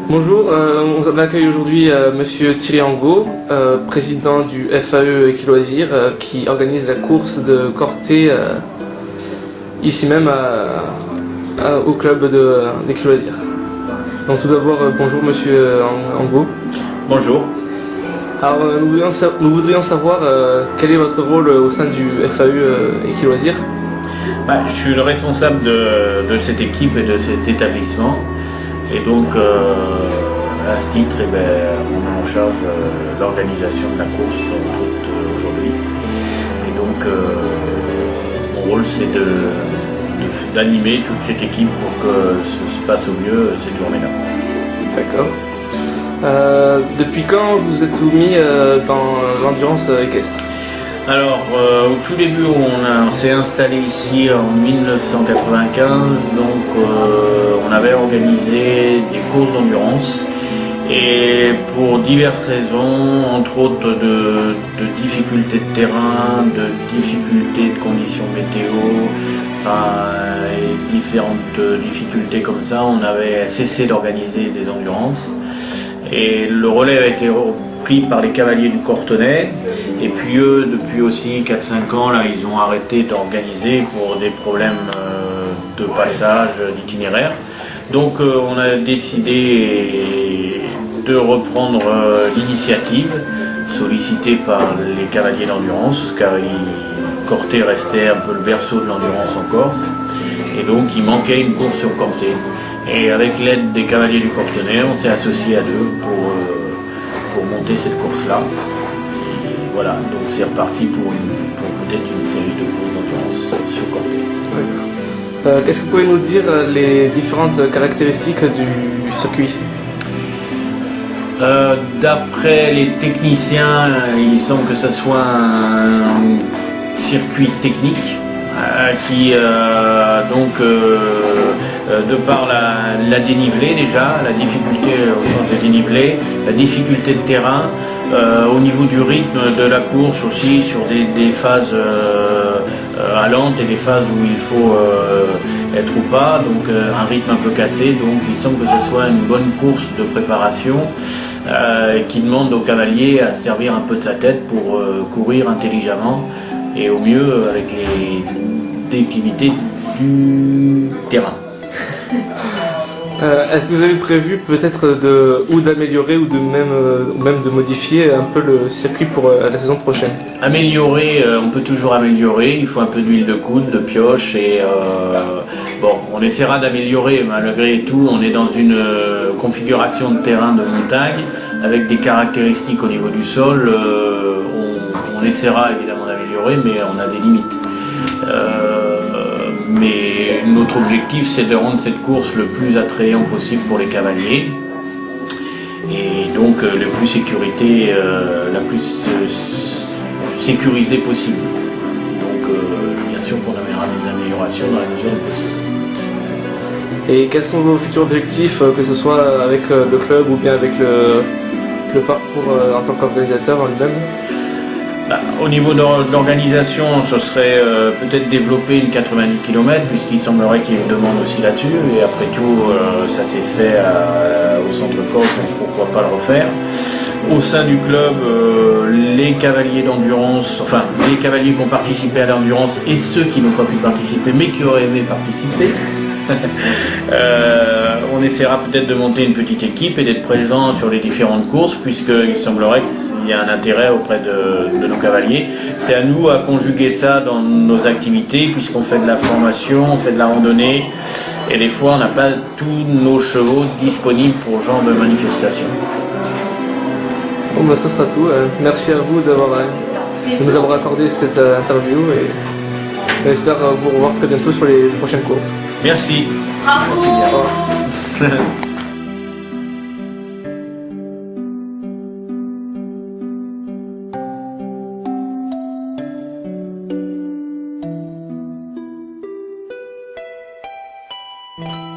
Bonjour, on accueille aujourd'hui Monsieur Thierry Angot, président du FAE Équiloisirs, qui organise la course de Corté ici même au club d'Équiloisirs. Donc tout d'abord, bonjour Monsieur Angot. Bonjour. Alors nous voudrions savoir quel est votre rôle au sein du FAE Équiloisirs. Je suis le responsable de cette équipe et de cet établissement. Et donc, à ce titre, on est en charge de l'organisation de la course en route aujourd'hui. Et donc, mon rôle, c'est d'animer toute cette équipe pour que ce se passe au mieux cette journée-là. D'accord. Depuis quand vous êtes soumis dans l'endurance équestre? Alors, au tout début, on s'est installé ici en 1995, donc on avait organisé des courses d'endurance et pour diverses raisons, entre autres de difficultés de terrain, de difficultés de conditions météo, et différentes difficultés comme ça, on avait cessé d'organiser des endurances et le relais a été pris par les cavaliers du Cortenay. Et puis eux, depuis aussi 4-5 ans, là, ils ont arrêté d'organiser pour des problèmes de passage, d'itinéraire. Donc on a décidé de reprendre l'initiative, sollicité par les cavaliers d'endurance, car Corté restait un peu le berceau de l'endurance en Corse. Et donc il manquait une course sur Corté. Et avec l'aide des cavaliers du Cortenay, on s'est associé à eux pour monter cette course-là. Voilà, donc c'est reparti pour peut-être une série de courses d'endurance sur Corté. D'accord. Qu'est-ce que vous pouvez nous dire les différentes caractéristiques du circuit? D'après les techniciens, il semble que ce soit un circuit technique qui, de par la dénivelée déjà, la difficulté au sens de dénivelé, la difficulté de terrain, au niveau du rythme de la course aussi, sur des phases allantes et des phases où il faut être ou pas, donc un rythme un peu cassé, donc il semble que ce soit une bonne course de préparation qui demande aux cavaliers à servir un peu de sa tête pour courir intelligemment et au mieux avec les déclivités du terrain. Est-ce que vous avez prévu peut-être d'améliorer ou même de modifier un peu le circuit pour la saison prochaine? Améliorer, on peut toujours améliorer, il faut un peu d'huile de coude, de pioche et on essaiera d'améliorer malgré tout. On est dans une configuration de terrain de montagne avec des caractéristiques au niveau du sol. On essaiera évidemment d'améliorer, mais on a des limites. Mais notre objectif, c'est de rendre cette course le plus attrayant possible pour les cavaliers et donc la plus sécurisée possible. Donc bien sûr qu'on amènera des améliorations dans la mesure du possible. Et quels sont vos futurs objectifs, que ce soit avec le club ou bien avec le parcours en tant qu'organisateur en lui-même? Au niveau de l'organisation, ce serait peut-être développer une 90 km, puisqu'il semblerait qu'il y ait une demande aussi là-dessus. Et après tout, ça s'est fait au centre Corse, donc pourquoi pas le refaire. Au sein du club, les cavaliers d'endurance, enfin les cavaliers qui ont participé à l'endurance et ceux qui n'ont pas pu participer, mais qui auraient aimé participer, on essaiera peut-être de monter une petite équipe et d'être présent sur les différentes courses, puisqu'il semblerait qu'il y a un intérêt auprès de nos cavaliers. C'est à nous à conjuguer ça dans nos activités, puisqu'on fait de la formation, on fait de la randonnée, et des fois on n'a pas tous nos chevaux disponibles pour ce genre de manifestation. Bon, ça sera tout. Merci à vous de nous avoir accordé cette interview et on espère vous revoir très bientôt sur les prochaines courses. Merci. Bravo. Merci bien. Au revoir.